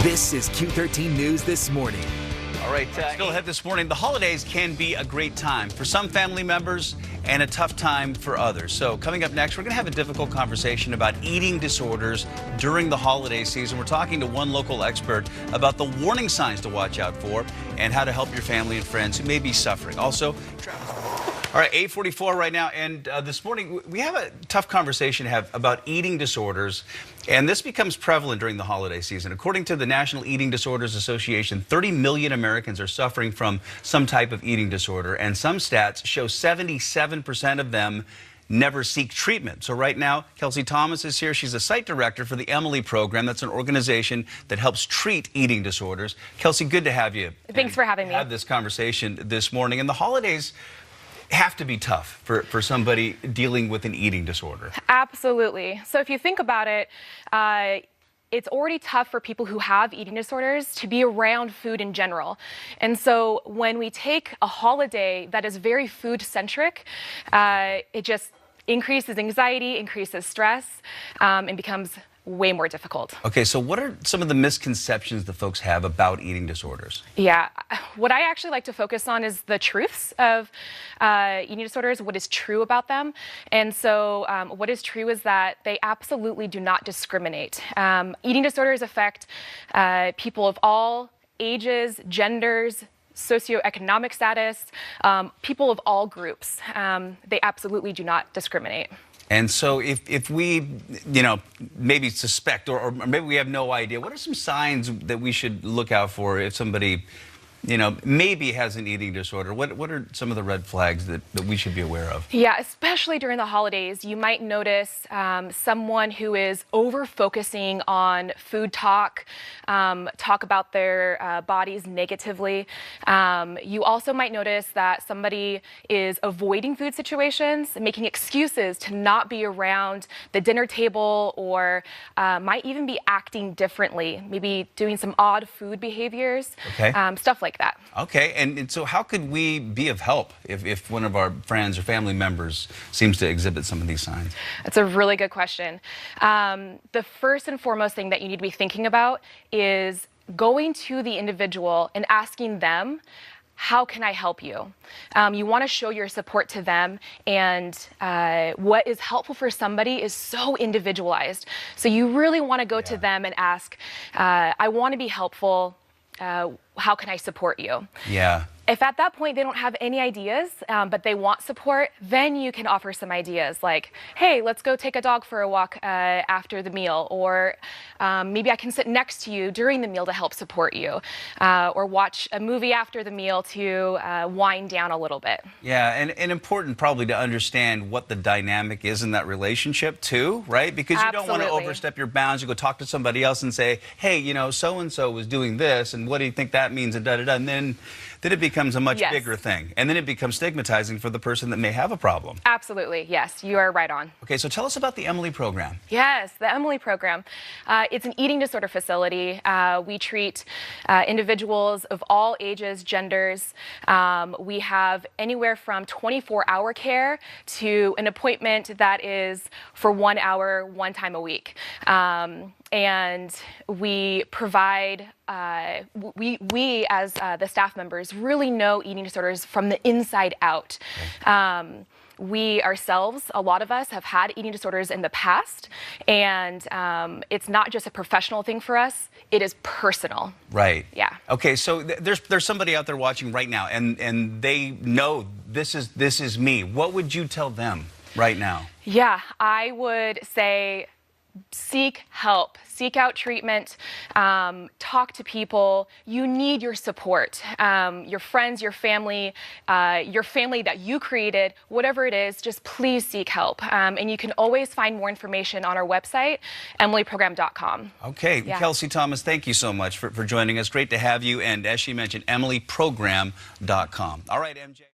This is Q13 News This Morning. All right, still ahead this morning. The holidays can be a great time for some family members and a tough time for others. So coming up next, we're going to have a difficult conversation about eating disorders during the holiday season. We're talking to one local expert about the warning signs to watch out for and how to help your family and friends who may be suffering. Also, all right, 8:44 right now, and this morning we have a tough conversation to have about eating disorders, and this becomes prevalent during the holiday season. According to the National Eating Disorders Association, 30 million Americans are suffering from some type of eating disorder, and some stats show 77% of them never seek treatment. So right now, Kelsey Thomas is here. She's a site director for the Emily program. That's an organization that helps treat eating disorders. Kelsey, good to have you. Thanks for having me. Have this conversation this morning. And the holidays have to be tough for somebody dealing with an eating disorder. Absolutely. So if you think about it, it's already tough for people who have eating disorders to be around food in general. And so when we take a holiday that is very food-centric, it just increases anxiety, increases stress, and becomes way more difficult. Okay, so what are some of the misconceptions that folks have about eating disorders? Yeah, what I actually like to focus on is the truths of eating disorders, what is true about them. And so what is true is that they absolutely do not discriminate. Eating disorders affect people of all ages, genders, socioeconomic status, people of all groups. They absolutely do not discriminate. And so if we, maybe suspect or maybe we have no idea, what are some signs that we should look out for if somebody, maybe has an eating disorder? What are some of the red flags that we should be aware of? Yeah, especially during the holidays, you might notice someone who is over-focusing on food talk about their bodies negatively. You also might notice that somebody is avoiding food situations, making excuses to not be around the dinner table, or might even be acting differently, maybe doing some odd food behaviors, stuff like that. Okay, and so how could we be of help if one of our friends or family members seems to exhibit some of these signs? That's a really good question. The first and foremost thing that you need to be thinking about is going to the individual and asking them, how can I help you? You want to show your support to them, and what is helpful for somebody is so individualized. So you really want to go to them and ask, I want to be helpful. How can I support you? Yeah. If at that point they don't have any ideas, but they want support, then you can offer some ideas like, hey, let's go take a dog for a walk after the meal, or maybe I can sit next to you during the meal to help support you, or watch a movie after the meal to wind down a little bit. Yeah, and important probably to understand what the dynamic is in that relationship too, right? Because you don't want to overstep your bounds. You go talk to somebody else and say, hey, so-and-so was doing this, and what do you think that means, and da-da-da, and then it becomes a much bigger thing. And then it becomes stigmatizing for the person that may have a problem. Absolutely, yes, you are right on. Okay, so tell us about the Emily program. Yes, the Emily program. It's an eating disorder facility. We treat individuals of all ages, genders. We have anywhere from 24-hour care to an appointment that is for 1 hour, one time a week. And we provide, we as the staff members really know eating disorders from the inside out. We ourselves, a lot of us, have had eating disorders in the past, and it's not just a professional thing for us, it is personal. Right. Yeah. Okay, so there's somebody out there watching right now, and they know this is me. What would you tell them right now? Yeah, I would say seek help, seek out treatment, talk to people. You need your support, your friends, your family that you created, whatever it is, just please seek help. And you can always find more information on our website, emilyprogram.com. Okay, Yeah. Kelsey Thomas, thank you so much for joining us. Great to have you. And as she mentioned, emilyprogram.com. All right, MJ.